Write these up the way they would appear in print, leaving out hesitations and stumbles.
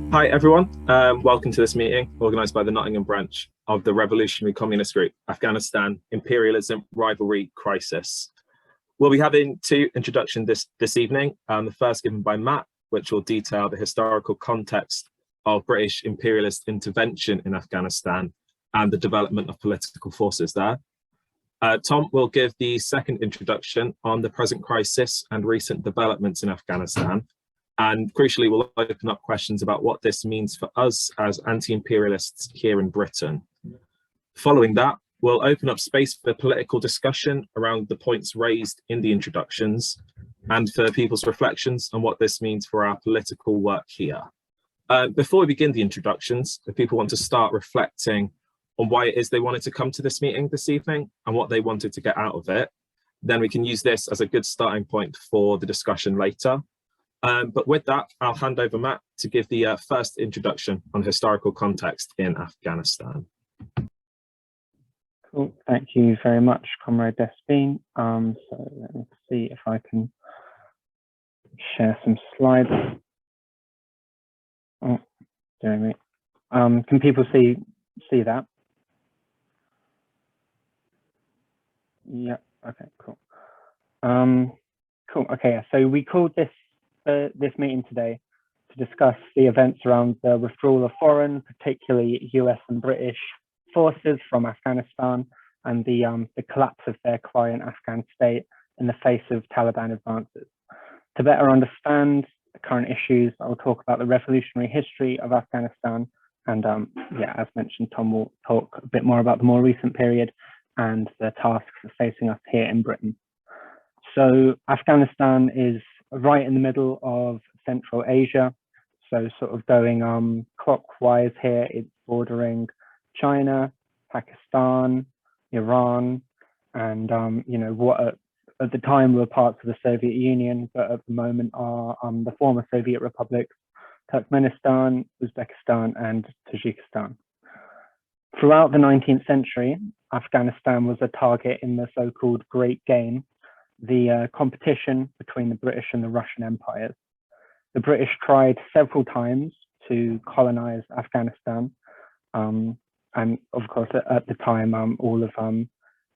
Hi everyone, welcome to this meeting organised by the Nottingham branch of the Revolutionary Communist Group, Afghanistan Imperialism, Rivalry, Crisis. We'll be having two introductions this evening. The first given by Matt, which will detail the historical context of British imperialist intervention in Afghanistan and the development of political forces there. Tom will give the second introduction on the present crisis and recent developments in Afghanistan. And crucially, we'll open up questions about what this means for us as anti-imperialists here in Britain. Following that, we'll open up space for political discussion around the points raised in the introductions and for people's reflections on what this means for our political work here. Before we begin the introductions, if people want to start reflecting on why it is they wanted to come to this meeting this evening and what they wanted to get out of it, then we can use this as a good starting point for the discussion later. But with that, I'll hand over Matt to give the first introduction on historical context in Afghanistan. Cool, thank you very much, Comrade Despine. So let me see if I can share some slides. Oh, dear me. Can people see that? Yeah, okay, cool. Cool, okay, yeah. So we called this meeting today to discuss the events around the withdrawal of foreign, particularly US and British forces from Afghanistan and the collapse of their client Afghan state in the face of Taliban advances. To better understand the current issues, I'll talk about the revolutionary history of Afghanistan and yeah, as mentioned, Tom will talk a bit more about the more recent period and the tasks facing us here in Britain. So Afghanistan is right in the middle of Central Asia, so sort of going clockwise here, it's bordering China, Pakistan, Iran, and you know, what at the time were parts of the Soviet Union, but at the moment are the former Soviet republics, Turkmenistan, Uzbekistan, and Tajikistan. Throughout the 19th century, Afghanistan was a target in the so-called Great Game, the competition between the British and the Russian empires. The British tried several times to colonize Afghanistan. And of course, at the time, all of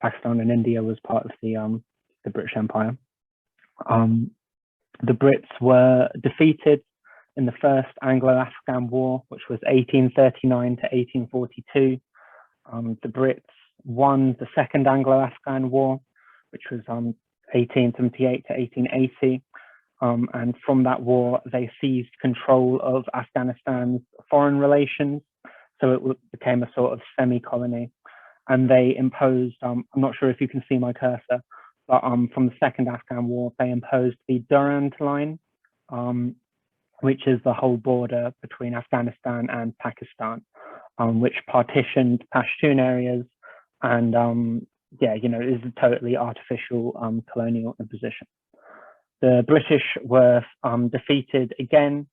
Pakistan and India was part of the British Empire. The Brits were defeated in the First Anglo-Afghan War, which was 1839 to 1842. The Brits won the Second Anglo-Afghan War, which was 1878 to 1880, and from that war they seized control of Afghanistan's foreign relations, so it became a sort of semi-colony, and they imposed, I'm not sure if you can see my cursor, but from the Second Afghan War they imposed the Durand Line, which is the whole border between Afghanistan and Pakistan, which partitioned Pashtun areas and yeah, you know, it is a totally artificial colonial imposition. The British were defeated again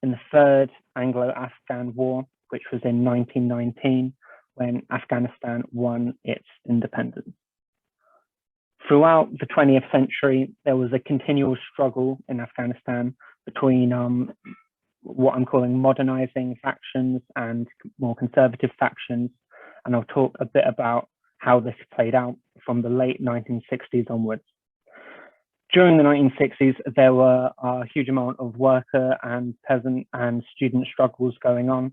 in the Third Anglo-Afghan War, which was in 1919, when Afghanistan won its independence. Throughout the 20th century, there was a continual struggle in Afghanistan between what I'm calling modernizing factions and more conservative factions, and I'll talk a bit about how this played out from the late 1960s onwards. During the 1960s, there were a huge amount of worker and peasant and student struggles going on.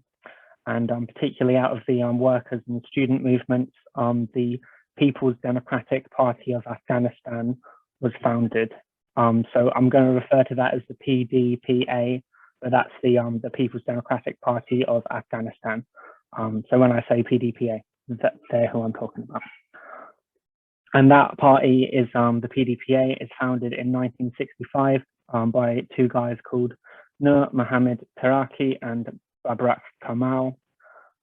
And particularly out of the workers and student movements, the People's Democratic Party of Afghanistan was founded. So I'm going to refer to that as the PDPA, but that's the People's Democratic Party of Afghanistan. So when I say PDPA, they're who I'm talking about. And that party is, the PDPA is founded in 1965 by two guys called Nur Mohammed Taraki and Babrak Kamal.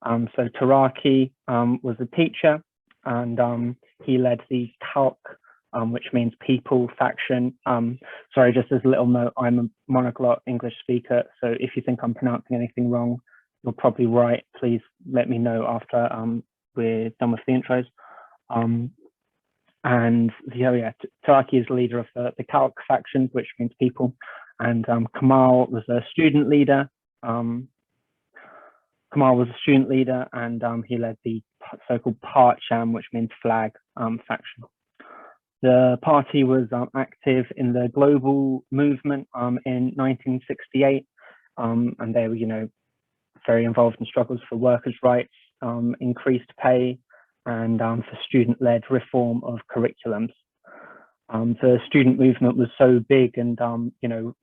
So Taraki was a teacher and he led the Khalq, which means people faction. Sorry, just as a little note, I'm a monoglot English speaker, so if you think I'm pronouncing anything wrong, you're probably right. Please let me know after we're done with the intros. And yeah, Taraki is the leader of the Khalq faction, which means people, and Kamal was a student leader, Kamal was a student leader, and he led the so-called Parcham, which means flag, faction. The party was active in the global movement in 1968, and they were, very involved in struggles for workers' rights, increased pay, and for student-led reform of curriculums. The student movement was so big and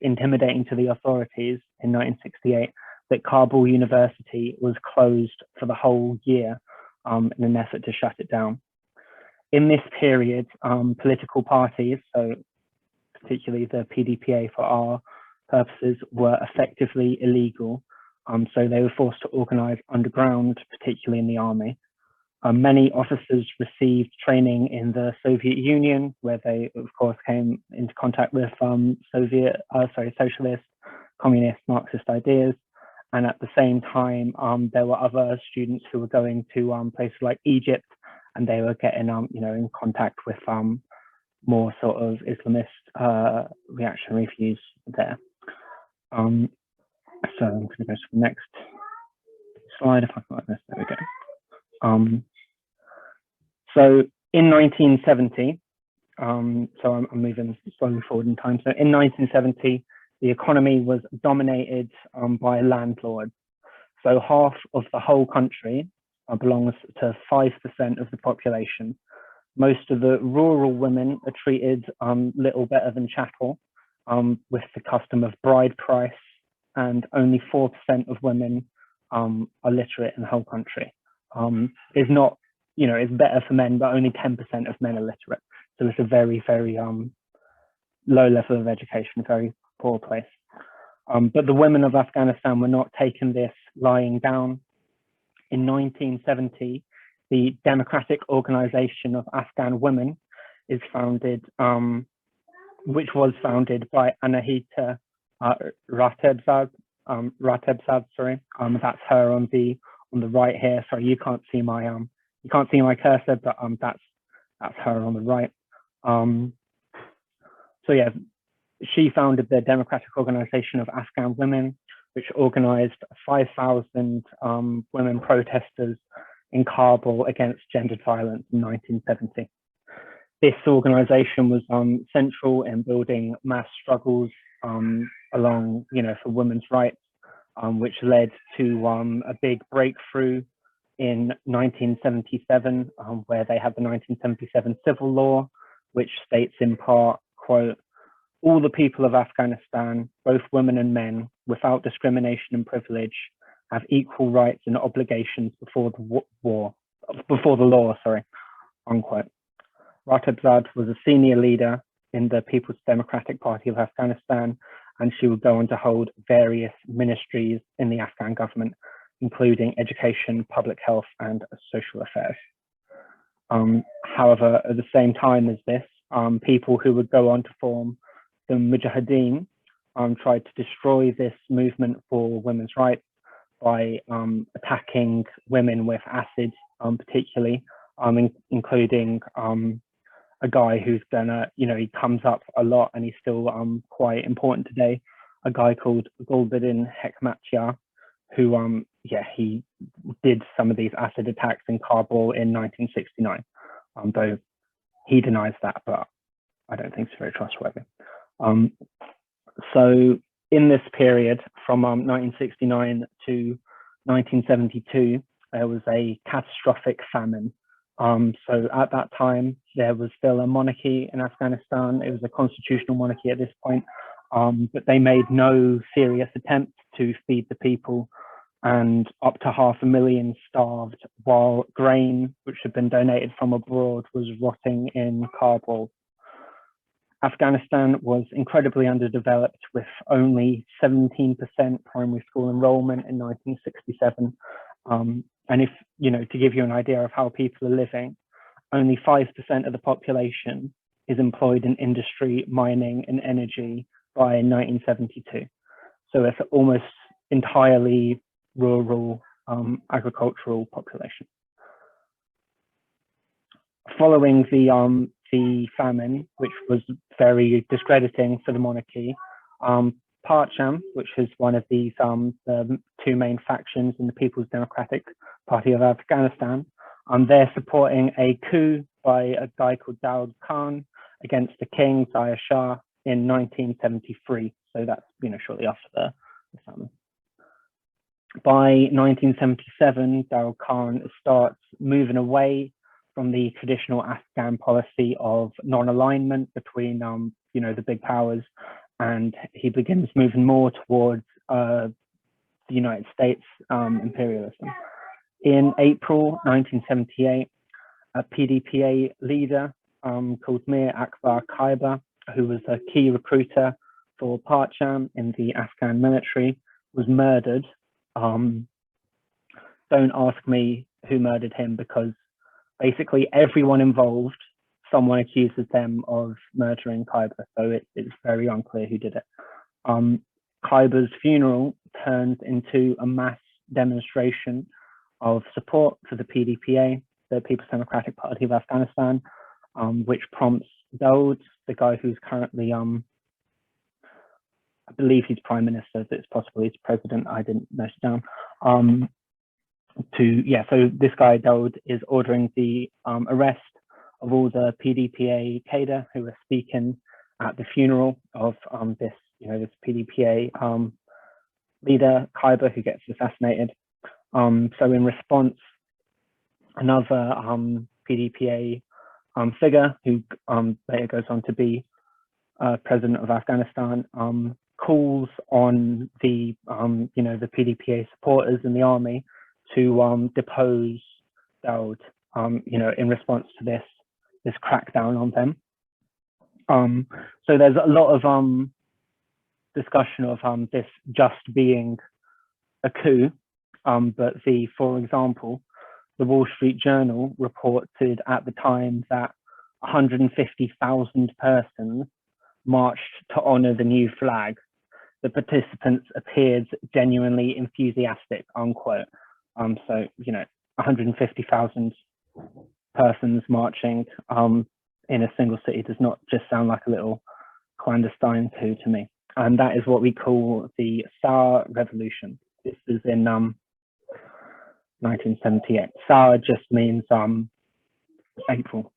intimidating to the authorities in 1968 that Kabul University was closed for the whole year in an effort to shut it down. In this period, political parties, so particularly the PDPA for our purposes, were effectively illegal. So they were forced to organize underground, particularly in the army. Many officers received training in the Soviet Union, where they, of course, came into contact with socialist, communist, Marxist ideas. And at the same time, there were other students who were going to places like Egypt, and they were getting, in contact with more sort of Islamist reactionary views there. So I'm going to go to the next slide if I can like this. There we go. So in 1970, so I'm moving slowly forward in time. So in 1970, the economy was dominated by landlords. So half of the whole country belongs to 5% of the population. Most of the rural women are treated little better than chattel, with the custom of bride price, and only 4% of women are literate in the whole country. It's not, it's better for men, but only 10% of men are literate. So it's a very, very low level of education, very poor place. But the women of Afghanistan were not taking this lying down. In 1970, the Democratic Organization of Afghan Women is founded, which was founded by Anahita Ratebzad. That's her on the right here. Sorry, you can't see my cursor, but that's her on the right. So yeah, she founded the Democratic Organization of Afghan Women, which organized 5,000 women protesters in Kabul against gendered violence in 1970. This organization was central in building mass struggles along, for women's rights, which led to a big breakthrough in 1977, where they had the 1977 civil law, which states in part, quote, "All the people of Afghanistan, both women and men, without discrimination and privilege, have equal rights and obligations before the law, unquote." Ratebzad was a senior leader in the People's Democratic Party of Afghanistan, and she would go on to hold various ministries in the Afghan government, including education, public health, and social affairs. However, at the same time as this, people who would go on to form the Mujahideen tried to destroy this movement for women's rights by attacking women with acid, particularly, including a guy who's gonna, he comes up a lot and he's still quite important today, a guy called Gulbuddin Hekmatyar, who, he did some of these acid attacks in Kabul in 1969, though he denies that, but I don't think it's very trustworthy. So in this period, from 1969 to 1972, there was a catastrophic famine. So at that time, there was still a monarchy in Afghanistan. It was a constitutional monarchy at this point, but they made no serious attempt to feed the people, and up to 500,000 starved, while grain, which had been donated from abroad, was rotting in Kabul. Afghanistan was incredibly underdeveloped, with only 17% primary school enrollment in 1967. And if, to give you an idea of how people are living, only 5% of the population is employed in industry, mining, and energy by 1972. So it's almost entirely rural agricultural population. Following the famine, which was very discrediting for the monarchy, Parcham, which is one of these the two main factions in the People's Democratic Party of Afghanistan. They're supporting a coup by a guy called Daud Khan against the king, Zahir Shah, in 1973. So that's, shortly after the famine. By 1977, Daud Khan starts moving away from the traditional Afghan policy of non-alignment between, the big powers, and he begins moving more towards the United States imperialism. In April 1978, a PDPA leader called Mir Akbar Khyber, who was a key recruiter for Parcham in the Afghan military, was murdered. Don't ask me who murdered him, because basically everyone involved, someone accuses them of murdering Khyber, so it's very unclear who did it. Khyber's funeral turns into a mass demonstration of support for the PDPA, the People's Democratic Party of Afghanistan, which prompts Daud, the guy who's currently, I believe he's prime minister, but it's possible he's president, I didn't note it down. So this guy Daud is ordering the arrest of all the PDPA cadre who are speaking at the funeral of this PDPA leader Khyber, who gets assassinated. So in response, another PDPA figure, who later goes on to be president of Afghanistan, calls on the the PDPA supporters in the army to depose Daud, in response to this crackdown on them. So there's a lot of discussion of this just being a coup, but for example, the Wall Street Journal reported at the time that 150,000 persons marched to honor the new flag. The participants appeared genuinely enthusiastic, unquote. So, 150,000 persons marching in a single city does not just sound like a little clandestine coup to me. And that is what we call the Sour Revolution. This is in 1978. Sour just means April.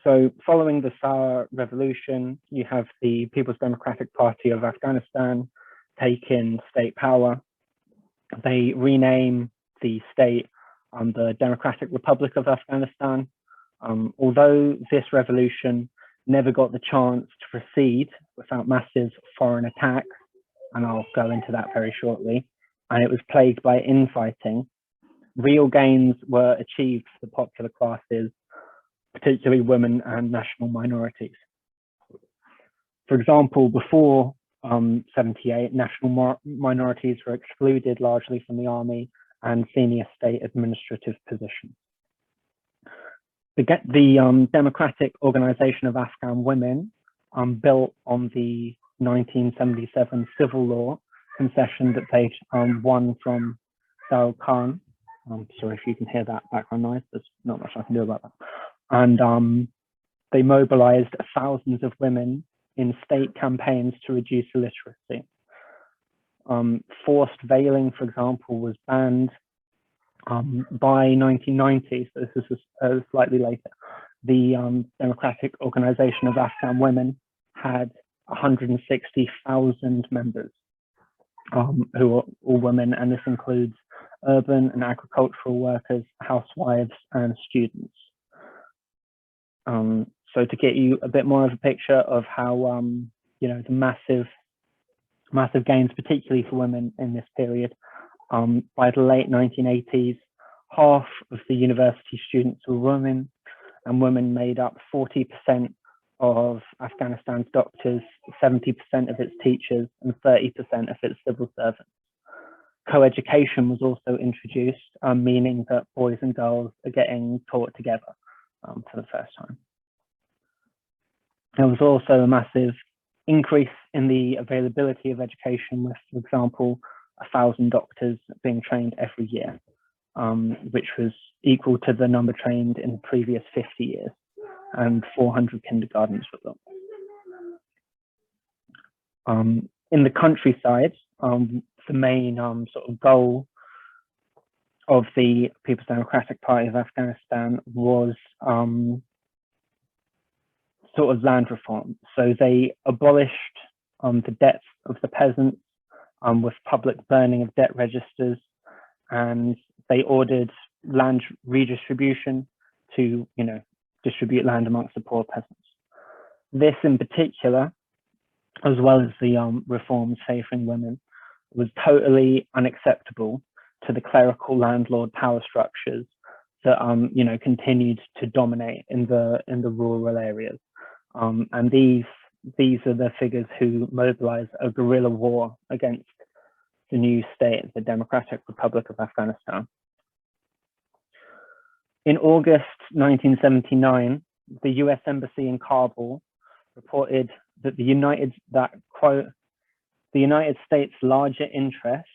So following the Sour Revolution, you have the People's Democratic Party of Afghanistan taking state power. They rename the state the Democratic Republic of Afghanistan. Although this revolution never got the chance to proceed without massive foreign attacks, and I'll go into that very shortly, and it was plagued by infighting, real gains were achieved for the popular classes, particularly women and national minorities. For example, before 78, national minorities were excluded largely from the army and senior state administrative positions. The Democratic Organization of Afghan Women, built on the 1977 civil law concession that they won from Daud Khan. Sorry if you can hear that background noise, there's not much I can do about that. And they mobilized thousands of women in state campaigns to reduce illiteracy. Forced veiling, for example, was banned by 1990, so this is slightly later. The Democratic Organization of Afghan Women had 160,000 members, who are all women, and this includes urban and agricultural workers, housewives, and students. So to get you a bit more of a picture of how the massive gains, particularly for women in this period, by the late 1980s, half of the university students were women, and women made up 40% of Afghanistan's doctors, 70% of its teachers, and 30% of its civil servants. Co-education was also introduced, meaning that boys and girls are getting taught together for the first time. There was also a massive increase in the availability of education, with, for example, 1,000 doctors being trained every year, which was equal to the number trained in the previous 50 years, and 400 kindergartens were built. In the countryside, the main sort of goal of the People's Democratic Party of Afghanistan was sort of land reform. So they abolished the debts of the peasants with public burning of debt registers, and they ordered land redistribution to, distribute land amongst the poor peasants. This in particular, as well as the reforms favouring women, was totally unacceptable to the clerical landlord power structures that continued to dominate in the rural areas. And these are the figures who mobilized a guerrilla war against the new state, the Democratic Republic of Afghanistan. In August 1979, the US Embassy in Kabul reported that quote, the United States' larger interest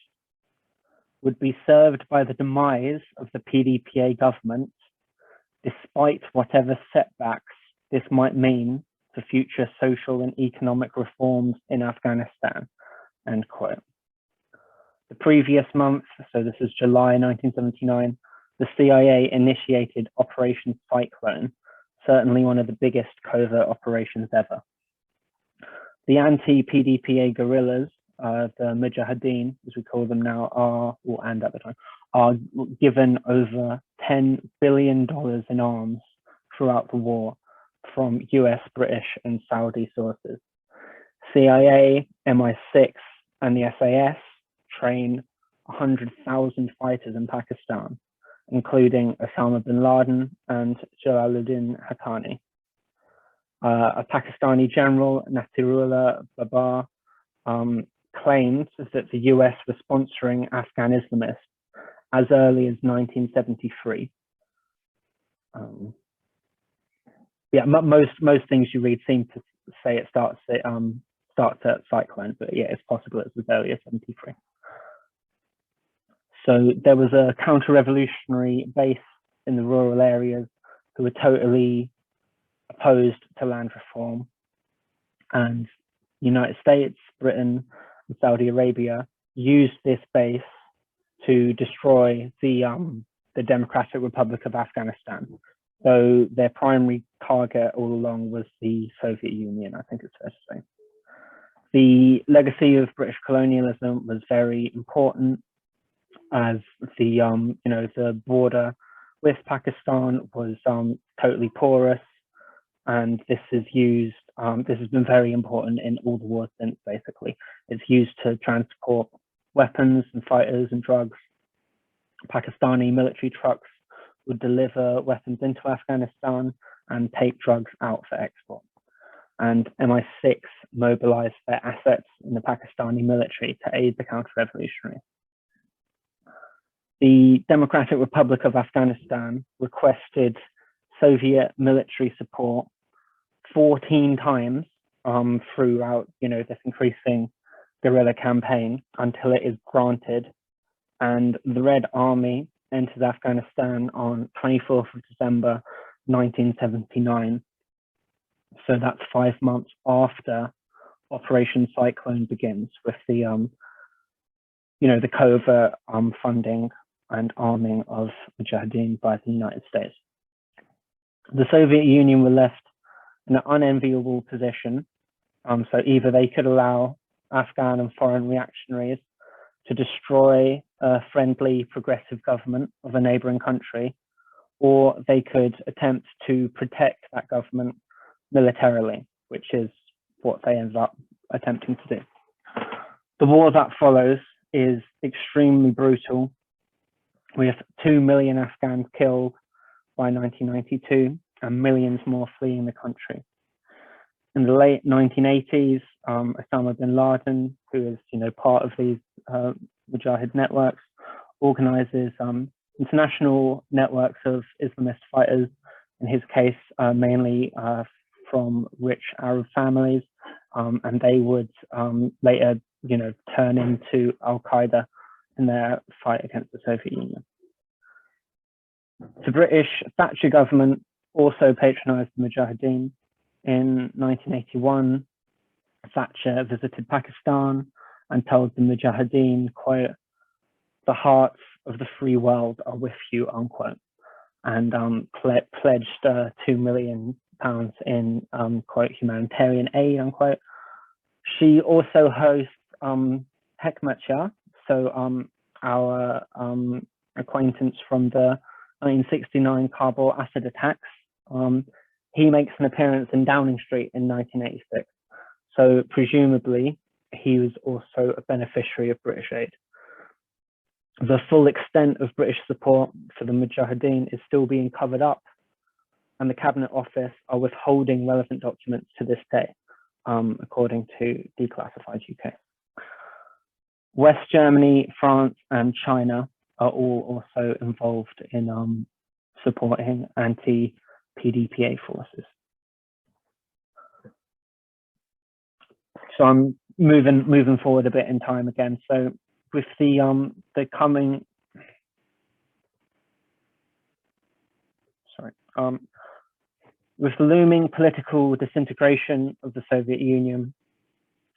would be served by the demise of the PDPA government, despite whatever setbacks this might mean for future social and economic reforms in Afghanistan, end quote. The previous month, so this is July 1979, the CIA initiated Operation Cyclone, certainly one of the biggest covert operations ever. The anti-PDPA guerrillas, the Mujahideen, as we call them now, are given over $10 billion in arms throughout the war from US, British, and Saudi sources. CIA, MI6, and the SAS train 100,000 fighters in Pakistan, including Osama bin Laden and Jalaluddin Haqqani. A Pakistani general, Nasirullah Babar, claimed that the US was sponsoring Afghan Islamists as early as 1973. Most things you read seem to say it starts at Cyclone, but yeah, it's possible it's as early as 73. So there was a counter-revolutionary base in the rural areas who were totally opposed to land reform, and the United States, Britain, and Saudi Arabia used this base to destroy the Democratic Republic of Afghanistan. So their primary target all along was the Soviet Union, I think it's fair to say. The legacy of British colonialism was very important, as the border with Pakistan was totally porous, and this has been very important in all the wars since. Basically, it's used to transport weapons and fighters and drugs. Pakistani military trucks would deliver weapons into Afghanistan and take drugs out for export. And MI6 mobilized their assets in the Pakistani military to aid the counter-revolutionaries. The Democratic Republic of Afghanistan requested Soviet military support 14 times throughout, this increasing guerrilla campaign until it is granted. And the Red Army enters Afghanistan on 24th of December, 1979. So that's 5 months after Operation Cyclone begins, with the, the covert funding and arming of Mujahideen by the United States. The Soviet Union were left in an unenviable position. So either they could allow Afghan and foreign reactionaries to destroy a friendly, progressive government of a neighboring country, or they could attempt to protect that government militarily, which is what they ended up attempting to do. The war that follows is extremely brutal, with 2 million Afghans killed by 1992 and millions more fleeing the country. In the late 1980s, Osama bin Laden, who is part of these Mujahid networks, organizes international networks of Islamist fighters, in his case mainly from rich Arab families, and they would later turn into Al-Qaeda in their fight against the Soviet Union. The British Thatcher government also patronized the Mujahideen. In 1981, Thatcher visited Pakistan and told the Mujahideen, quote, "The hearts of the free world are with you," unquote, and pledged £2 million in, quote, humanitarian aid, unquote. She also hosts Hekmatyar, so our acquaintance from the 1969 Kabul acid attacks. He makes an appearance in Downing Street in 1986. So presumably he was also a beneficiary of British aid. The full extent of British support for the Mujahideen is still being covered up, and the Cabinet Office are withholding relevant documents to this day, according to Declassified UK. West Germany, France, and China are all also involved in supporting anti-PDPA forces. So I'm moving forward a bit in time again. So with the coming, with the looming political disintegration of the Soviet Union,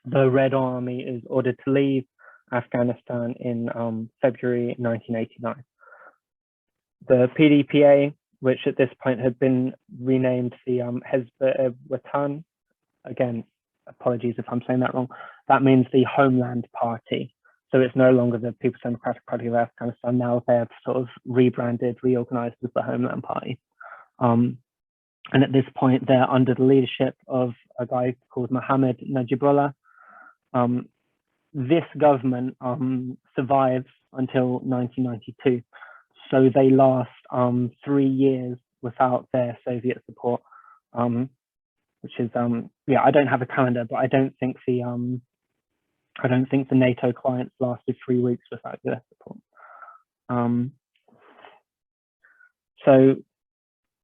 the Red Army is ordered to leave Afghanistan in February 1989. The PDPA, which at this point had been renamed the Hezb-e-Watan, again, apologies if I'm saying that wrong, that means the Homeland Party. So it's no longer the People's Democratic Party of Afghanistan. Now they're sort of rebranded, reorganized as the Homeland Party. And at this point, they're under the leadership of a guy called Mohammed Najibullah. This government survives until 1992. So they last 3 years without their Soviet support, which is, yeah, I don't have a calendar, but I don't think the NATO clients lasted 3 weeks without their support. So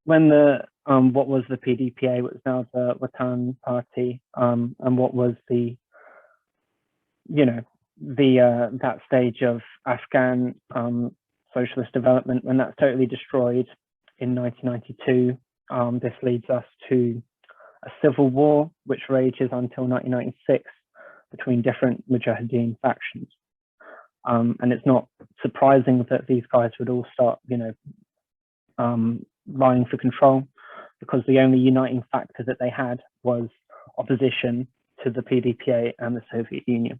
when the what was the PDPA, what was now the Watan Party, and what was the, you know, the that stage of Afghan socialist development, when that's totally destroyed in 1992, this leads us to a civil war which rages until 1996 between different Mujahideen factions. And it's not surprising that these guys would all start, you know, vying for control, because the only uniting factor that they had was opposition to the PDPA and the Soviet Union.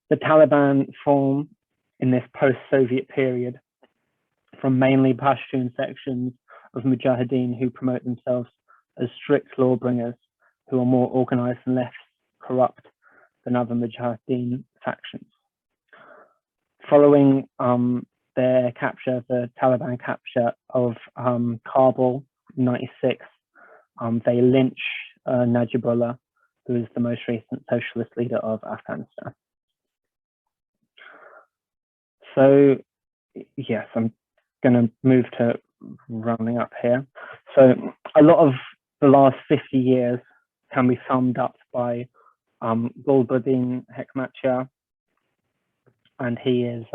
The Taliban form in this post-Soviet period from mainly Pashtun sections of Mujahideen who promote themselves as strict lawbringers, who are more organized and less corrupt than other Mujahideen factions. Following their capture, the Taliban capture of Kabul in 96, they lynch Najibullah, who is the most recent socialist leader of Afghanistan. So yes, I'm going to move to rounding up here. So a lot of the last 50 years can be summed up by Gulbuddin Hekmatyar, and he is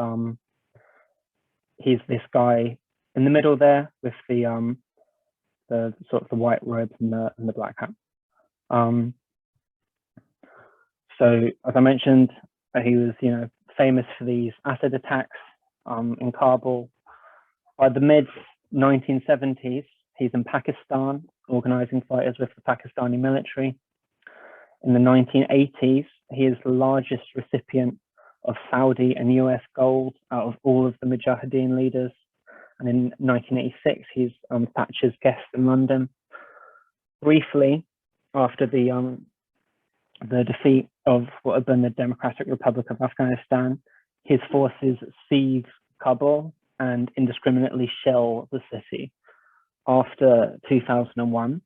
he's this guy in the middle there with the sort of the white robe and the black hat. So as I mentioned, he was, you know, famous for these acid attacks in Kabul. By the mid 1970s, he's in Pakistan organizing fighters with the Pakistani military. In the 1980s, he is the largest recipient of Saudi and US gold out of all of the Mujahideen leaders. And in 1986, he's Thatcher's guest in London. Briefly, after the defeat of what had been the Democratic Republic of Afghanistan, his forces seize Kabul and indiscriminately shell the city. After 2001,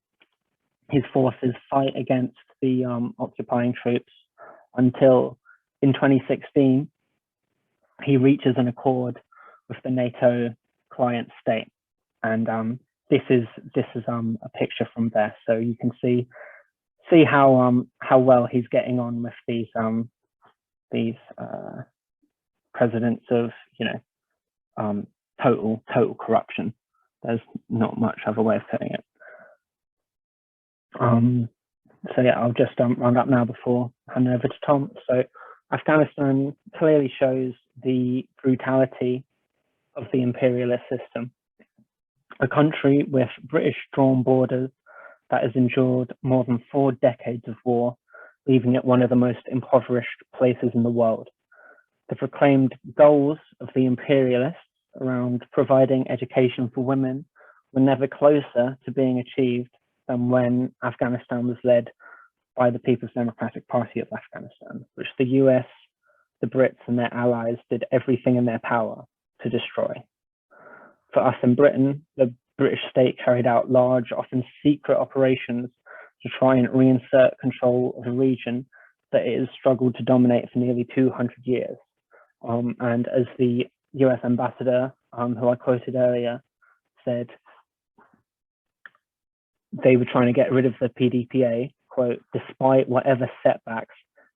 his forces fight against the occupying troops until in 2016, he reaches an accord with the NATO client state. And this is a picture from there. So you can see how well he's getting on with these presidents of, you know, total corruption. There's not much other way of putting it. So yeah, I'll just round up now before handing over to Tom. So Afghanistan clearly shows the brutality of the imperialist system. A country with British-drawn borders that has endured more than 4 decades of war, leaving it one of the most impoverished places in the world. The proclaimed goals of the imperialists around providing education for women were never closer to being achieved than when Afghanistan was led by the People's Democratic Party of Afghanistan, which the US, the Brits and their allies did everything in their power to destroy. For us in Britain, the British state carried out large, often secret operations to try and reinsert control of a region that it has struggled to dominate for nearly 200 years. And as the US ambassador, who I quoted earlier, said, they were trying to get rid of the PDPA, quote, despite whatever setbacks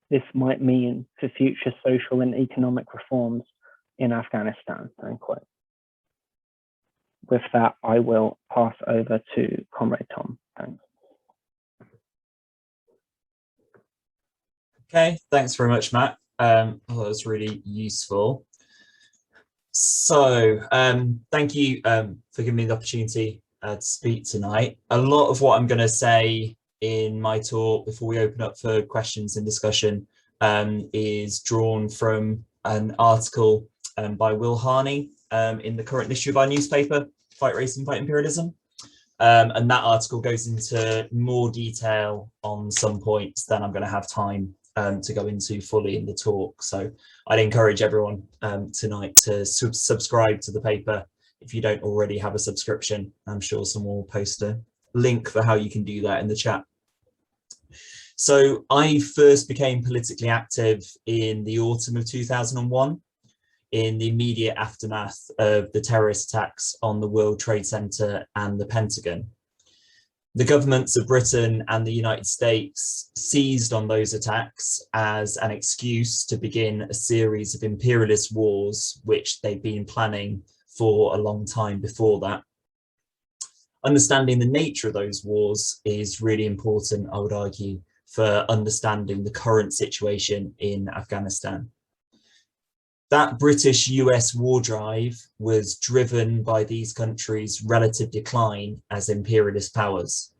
this might mean for future social and economic reforms in Afghanistan, unquote. With that, I will pass over to Comrade Tom. Thanks. Okay, thanks very much, Matt. That was really useful. So thank you for giving me the opportunity to speak tonight. A lot of what I'm going to say in my talk before we open up for questions and discussion is drawn from an article by Will Harney in the current issue of our newspaper, Fight Racism, Fight Imperialism. And that article goes into more detail on some points than I'm going to have time to go into fully in the talk. So I'd encourage everyone tonight to subscribe to the paper if you don't already have a subscription. I'm sure someone will post a link for how you can do that in the chat. So I first became politically active in the autumn of 2001 in the immediate aftermath of the terrorist attacks on the World Trade Center and the Pentagon. The governments of Britain and the United States seized on those attacks as an excuse to begin a series of imperialist wars, which they'd been planning for a long time before that. Understanding the nature of those wars is really important, I would argue, for understanding the current situation in Afghanistan. That British-US war drive was driven by these countries' relative decline as imperialist powers.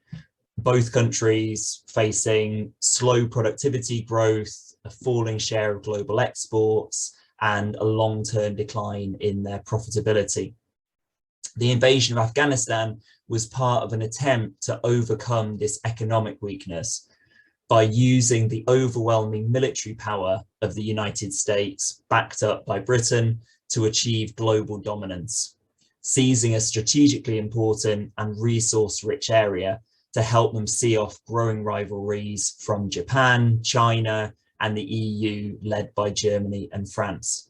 Both countries facing slow productivity growth, a falling share of global exports, and a long-term decline in their profitability. The invasion of Afghanistan was part of an attempt to overcome this economic weakness by using the overwhelming military power of the United States, backed up by Britain, to achieve global dominance, seizing a strategically important and resource-rich area to help them see off growing rivalries from Japan, China, and the EU, led by Germany and France.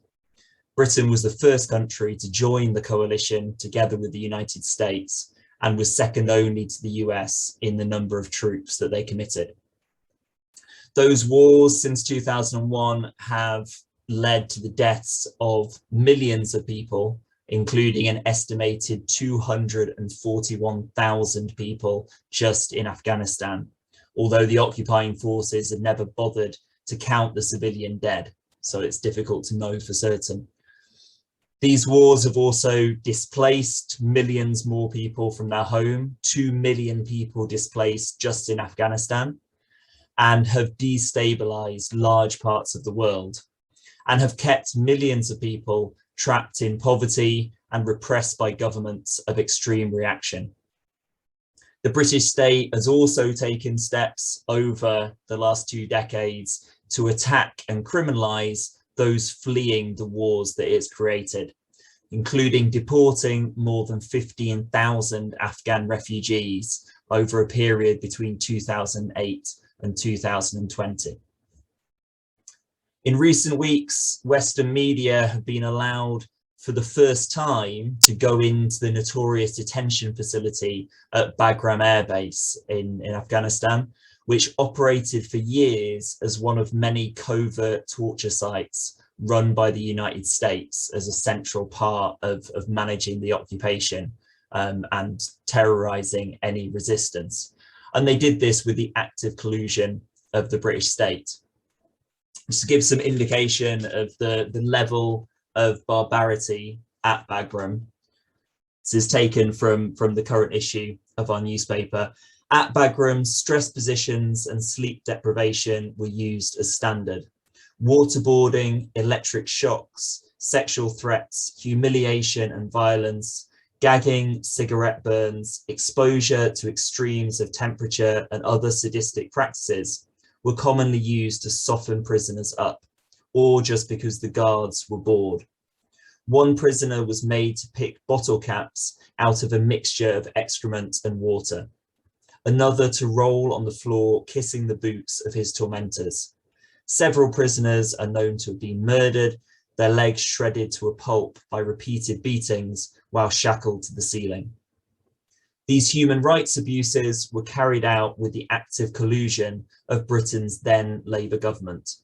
Britain was the first country to join the coalition together with the United States and was second only to the US in the number of troops that they committed. Those wars since 2001 have led to the deaths of millions of people, including an estimated 241,000 people just in Afghanistan, although the occupying forces have never bothered to count the civilian dead, so it's difficult to know for certain. These wars have also displaced millions more people from their home, 2 million people displaced just in Afghanistan, and have destabilized large parts of the world, and have kept millions of people trapped in poverty and repressed by governments of extreme reaction. The British state has also taken steps over the last 2 decades to attack and criminalize those fleeing the wars that it's created, including deporting more than 15,000 Afghan refugees over a period between 2008 and 2020. In recent weeks, Western media have been allowed for the first time to go into the notorious detention facility at Bagram Air Base in Afghanistan, which operated for years as one of many covert torture sites run by the United States as a central part of managing the occupation and terrorizing any resistance. And they did this with the active collusion of the British state. Just to give some indication of the level of barbarity at Bagram, this is taken from the current issue of our newspaper. At Bagram, stress positions and sleep deprivation were used as standard. Waterboarding, electric shocks, sexual threats, humiliation and violence, gagging, cigarette burns, exposure to extremes of temperature and other sadistic practices were commonly used to soften prisoners up, or just because the guards were bored. One prisoner was made to pick bottle caps out of a mixture of excrement and water. Another to roll on the floor, kissing the boots of his tormentors. Several prisoners are known to have been murdered, their legs shredded to a pulp by repeated beatings while shackled to the ceiling. These human rights abuses were carried out with the active collusion of Britain's then Labour government.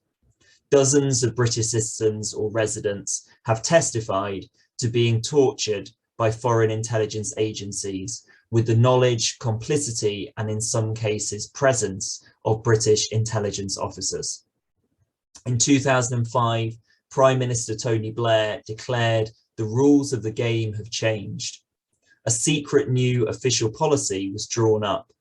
Dozens of British citizens or residents have testified to being tortured by foreign intelligence agencies with the knowledge, complicity, and in some cases presence of British intelligence officers. In 2005, Prime Minister Tony Blair declared the rules of the game have changed. A secret new official policy was drawn up,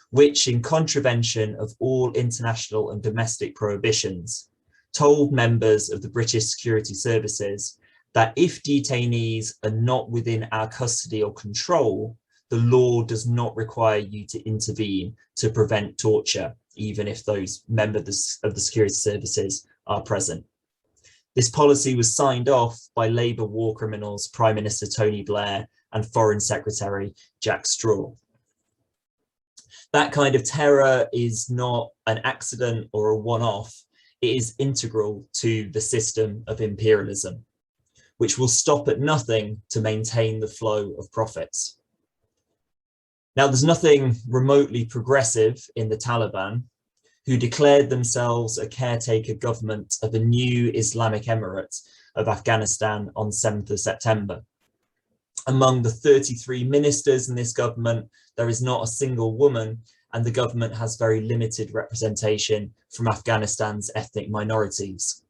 which, in contravention of all international and domestic prohibitions, told members of the British security services that if detainees are not within our custody or control, the law does not require you to intervene to prevent torture, even if those members of the security services are present. This policy was signed off by Labour war criminals Prime Minister Tony Blair and Foreign Secretary Jack Straw. That kind of terror is not an accident or a one-off. It is integral to the system of imperialism, which will stop at nothing to maintain the flow of profits. Now, there's nothing remotely progressive in the Taliban, who declared themselves a caretaker government of a new Islamic Emirate of Afghanistan on 7th of September. Among the 33 ministers in this government, there is not a single woman, and the government has very limited representation from Afghanistan's ethnic minorities.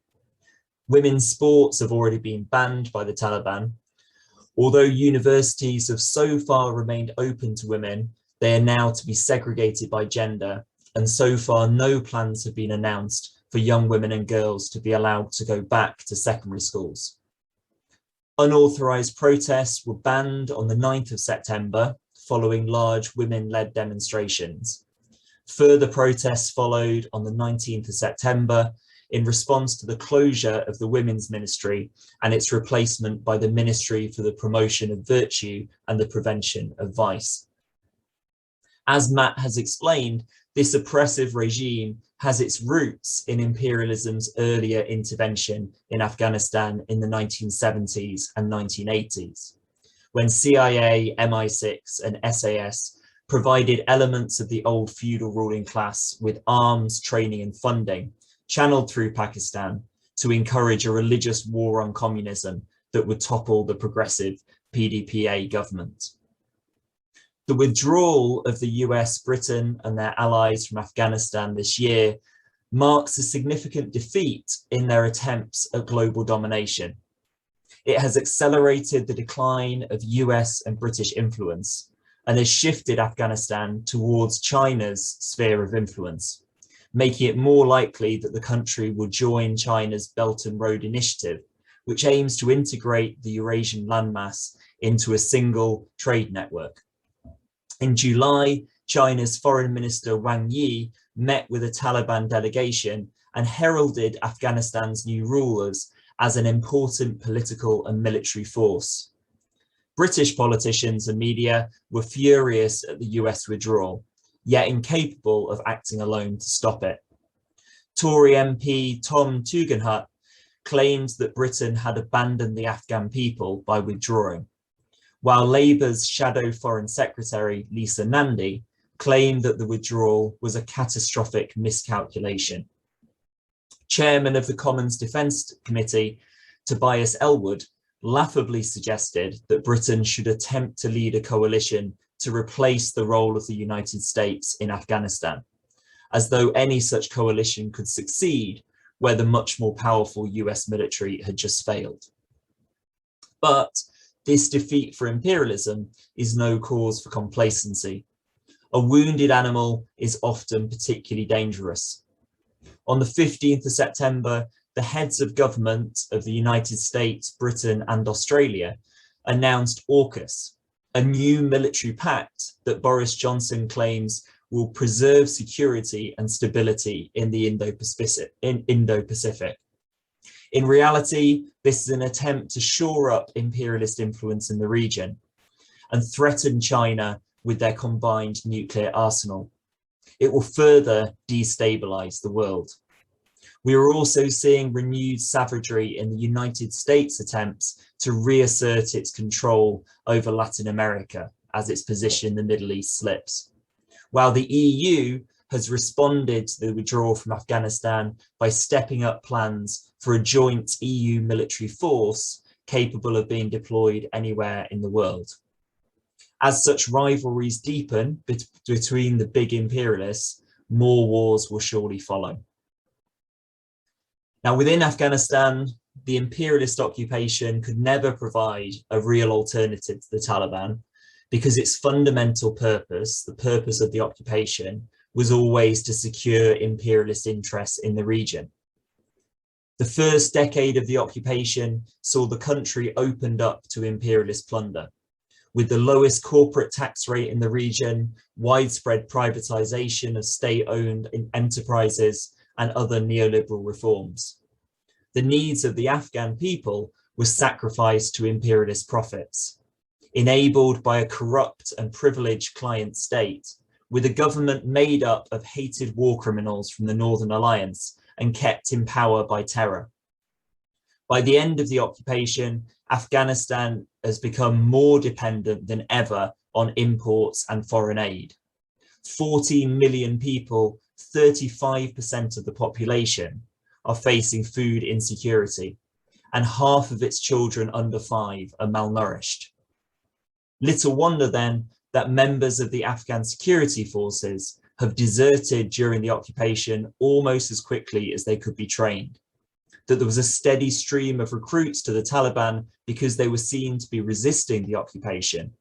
Women's sports have already been banned by the Taliban. Although universities have so far remained open to women, they are now to be segregated by gender, and so far no plans have been announced for young women and girls to be allowed to go back to secondary schools. Unauthorised protests were banned on the 9th of September, following large women-led demonstrations. Further protests followed on the 19th of September in response to the closure of the Women's Ministry and its replacement by the Ministry for the Promotion of Virtue and the Prevention of Vice. As Matt has explained, this oppressive regime has its roots in imperialism's earlier intervention in Afghanistan in the 1970s and 1980s, when CIA, MI6 and SAS provided elements of the old feudal ruling class with arms, training and funding, channeled through Pakistan to encourage a religious war on communism that would topple the progressive PDPA government. The withdrawal of the US, Britain and their allies from Afghanistan this year marks a significant defeat in their attempts at global domination. It has accelerated the decline of US and British influence and has shifted Afghanistan towards China's sphere of influence, making it more likely that the country will join China's Belt and Road Initiative, which aims to integrate the Eurasian landmass into a single trade network. In July, China's Foreign Minister Wang Yi met with a Taliban delegation and heralded Afghanistan's new rulers as an important political and military force. British politicians and media were furious at the US withdrawal, yet incapable of acting alone to stop it. Tory MP Tom Tugendhat claims that Britain had abandoned the Afghan people by withdrawing, while Labour's shadow Foreign Secretary Lisa Nandy claimed that the withdrawal was a catastrophic miscalculation. Chairman of the Commons Defence Committee, Tobias Ellwood, laughably suggested that Britain should attempt to lead a coalition to replace the role of the United States in Afghanistan, as though any such coalition could succeed where the much more powerful US military had just failed. But this defeat for imperialism is no cause for complacency. A wounded animal is often particularly dangerous. On the 15th of September, the heads of government of the United States, Britain, and Australia announced AUKUS, a new military pact that Boris Johnson claims will preserve security and stability in the Indo-Pacific. In reality, this is an attempt to shore up imperialist influence in the region and threaten China with their combined nuclear arsenal. It will further destabilize the world. We are also seeing renewed savagery in the United States' attempts to reassert its control over Latin America as its position in the Middle East slips, while the EU has responded to the withdrawal from Afghanistan by stepping up plans for a joint EU military force capable of being deployed anywhere in the world. As such rivalries deepen between the big imperialists, more wars will surely follow. Now, within Afghanistan, the imperialist occupation could never provide a real alternative to the Taliban because its fundamental purpose, the purpose of the occupation, was always to secure imperialist interests in the region. The first decade of the occupation saw the country opened up to imperialist plunder, with the lowest corporate tax rate in the region, widespread privatization of state-owned enterprises, and other neoliberal reforms. The needs of the Afghan people were sacrificed to imperialist profits, enabled by a corrupt and privileged client state, with a government made up of hated war criminals from the Northern Alliance and kept in power by terror. By the end of the occupation, Afghanistan has become more dependent than ever on imports and foreign aid. 14 million people, 35% of the population, are facing food insecurity, and half of its children under 5 are malnourished. Little wonder then that members of the Afghan security forces have deserted during the occupation almost as quickly as they could be trained, that there was a steady stream of recruits to the Taliban because they were seen to be resisting the occupation,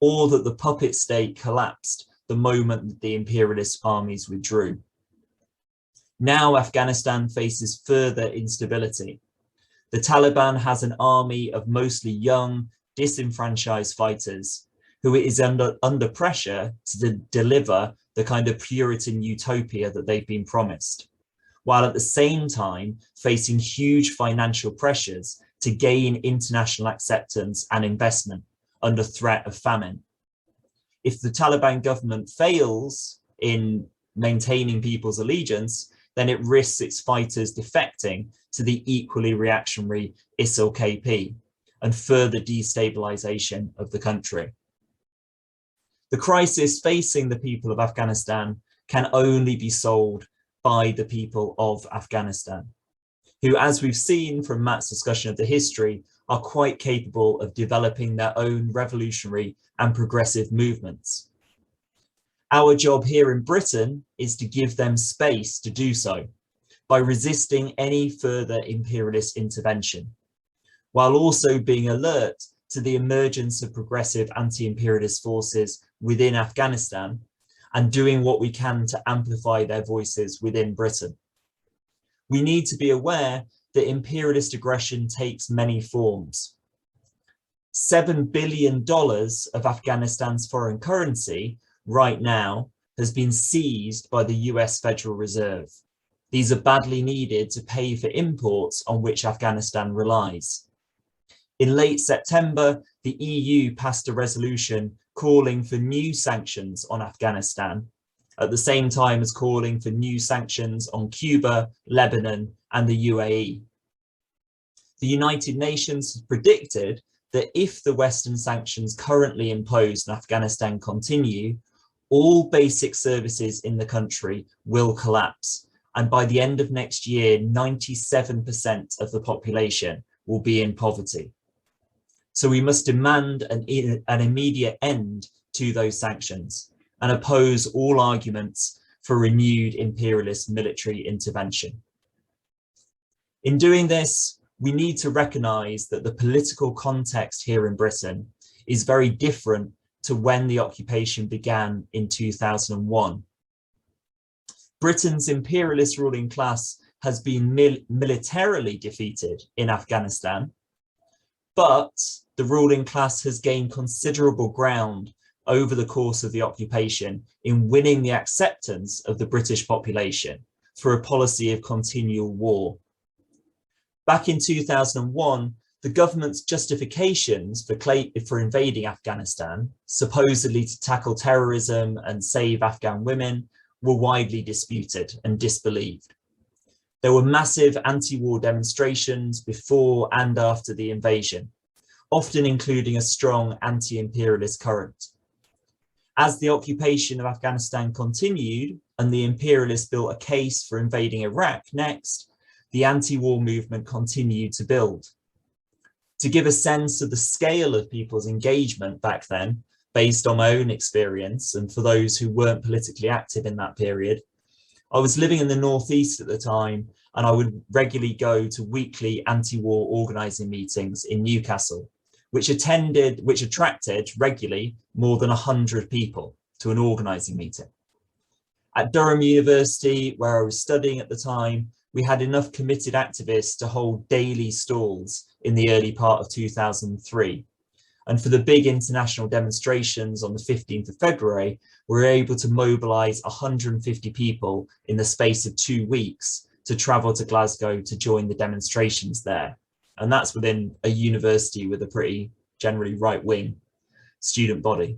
or that the puppet state collapsed the moment that the imperialist armies withdrew. Now Afghanistan faces further instability. The Taliban has an army of mostly young, disenfranchised fighters who is under pressure to deliver the kind of Puritan utopia that they've been promised, while at the same time facing huge financial pressures to gain international acceptance and investment under threat of famine. If the Taliban government fails in maintaining people's allegiance, then it risks its fighters defecting to the equally reactionary ISIL-KP and further destabilization of the country. The crisis facing the people of Afghanistan can only be solved by the people of Afghanistan, who, as we've seen from Matt's discussion of the history, are quite capable of developing their own revolutionary and progressive movements. Our job here in Britain is to give them space to do so by resisting any further imperialist intervention, while also being alert to the emergence of progressive anti-imperialist forces within Afghanistan and doing what we can to amplify their voices within Britain. We need to be aware that imperialist aggression takes many forms. $7 billion of Afghanistan's foreign currency right now has been seized by the US Federal Reserve. These are badly needed to pay for imports on which Afghanistan relies. In late September, the EU passed a resolution calling for new sanctions on Afghanistan, at the same time as calling for new sanctions on Cuba, Lebanon, and the UAE. The United Nations has predicted that if the Western sanctions currently imposed in Afghanistan continue, all basic services in the country will collapse. And by the end of next year, 97% of the population will be in poverty. So we must demand an immediate end to those sanctions and oppose all arguments for renewed imperialist military intervention. In doing this, we need to recognise that the political context here in Britain is very different to when the occupation began in 2001. Britain's imperialist ruling class has been militarily defeated in Afghanistan, but the ruling class has gained considerable ground over the course of the occupation in winning the acceptance of the British population for a policy of continual war. Back in 2001, the government's justifications for invading Afghanistan, supposedly to tackle terrorism and save Afghan women, were widely disputed and disbelieved. There were massive anti-war demonstrations before and after the invasion, often including a strong anti-imperialist current. As the occupation of Afghanistan continued and the imperialists built a case for invading Iraq next, the anti-war movement continued to build. To give a sense of the scale of people's engagement back then, based on my own experience, and for those who weren't politically active in that period, I was living in the Northeast at the time, and I would regularly go to weekly anti-war organising meetings in Newcastle, which attracted regularly more than 100 people to an organising meeting. At Durham University, where I was studying at the time, we had enough committed activists to hold daily stalls in the early part of 2003. And for the big international demonstrations on the 15th of February, we were able to mobilise 150 people in the space of 2 weeks to travel to Glasgow to join the demonstrations there. And that's within a university with a pretty generally right-wing student body.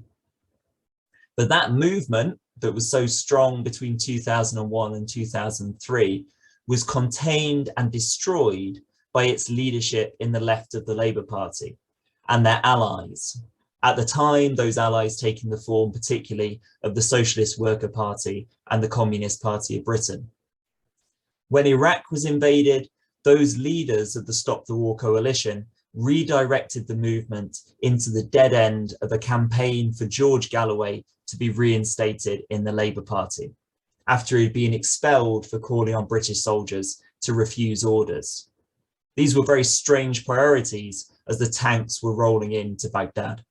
But that movement that was so strong between 2001 and 2003 was contained and destroyed by its leadership in the left of the Labour Party and their allies. At the time, those allies taking the form particularly of the Socialist Worker Party and the Communist Party of Britain. When Iraq was invaded, those leaders of the Stop the War coalition redirected the movement into the dead end of a campaign for George Galloway to be reinstated in the Labour Party, after he'd been expelled for calling on British soldiers to refuse orders. These were very strange priorities as the tanks were rolling into Baghdad.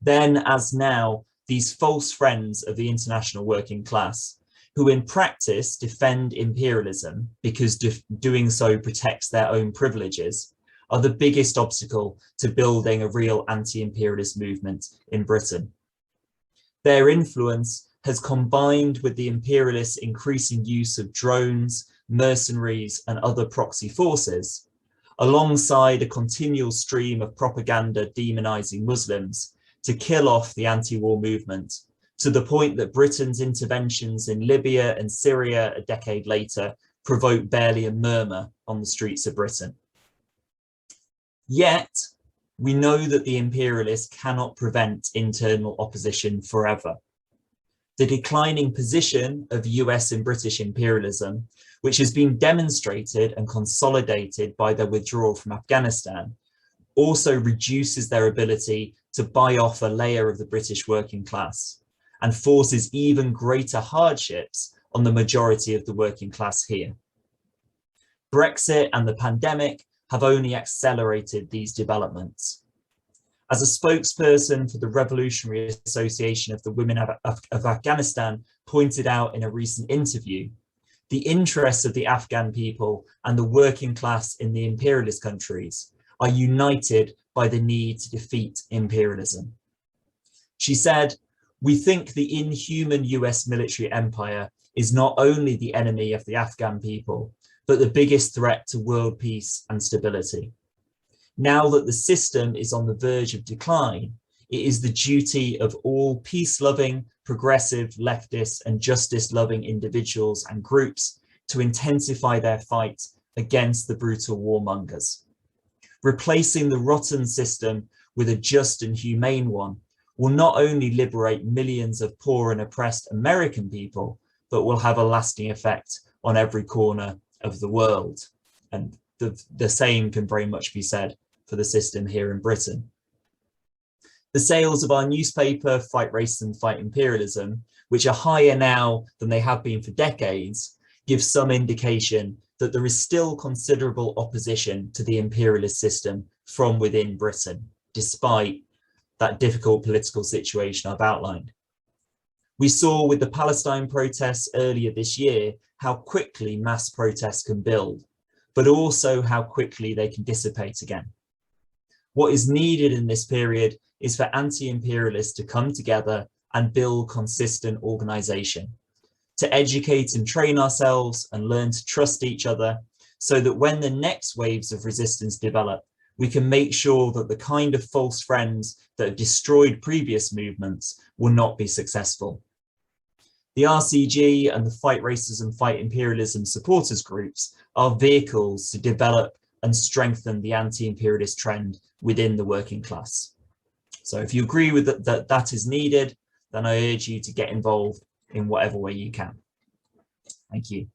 Then, as now, these false friends of the international working class, who in practice defend imperialism because doing so protects their own privileges, are the biggest obstacle to building a real anti-imperialist movement in Britain. Their influence has combined with the imperialists' increasing use of drones, mercenaries, and other proxy forces, alongside a continual stream of propaganda demonizing Muslims, to kill off the anti-war movement, to the point that Britain's interventions in Libya and Syria a decade later provoked barely a murmur on the streets of Britain. Yet, we know that the imperialists cannot prevent internal opposition forever. The declining position of US and British imperialism, which has been demonstrated and consolidated by their withdrawal from Afghanistan, also reduces their ability to buy off a layer of the British working class and forces even greater hardships on the majority of the working class here. Brexit and the pandemic have only accelerated these developments. As a spokesperson for the Revolutionary Association of the Women of Afghanistan pointed out in a recent interview, the interests of the Afghan people and the working class in the imperialist countries are united by the need to defeat imperialism. She said, "We think the inhuman US military empire is not only the enemy of the Afghan people, but the biggest threat to world peace and stability. Now that the system is on the verge of decline, it is the duty of all peace-loving, progressive, leftist, and justice-loving individuals and groups to intensify their fight against the brutal warmongers. Replacing the rotten system with a just and humane one will not only liberate millions of poor and oppressed American people, but will have a lasting effect on every corner of the world." And the same can very much be said for the system here in Britain. The sales of our newspaper, Fight Racism, Fight Imperialism, which are higher now than they have been for decades, give some indication that there is still considerable opposition to the imperialist system from within Britain, despite that difficult political situation I've outlined. We saw with the Palestine protests earlier this year how quickly mass protests can build, but also how quickly they can dissipate again. What is needed in this period is for anti-imperialists to come together and build consistent organisation, to educate and train ourselves and learn to trust each other, so that when the next waves of resistance develop, we can make sure that the kind of false friends that have destroyed previous movements will not be successful. The RCG and the Fight Racism, Fight Imperialism supporters groups are vehicles to develop and strengthen the anti-imperialist trend within the working class. So if you agree with that is needed, then I urge you to get involved in whatever way you can. Thank you.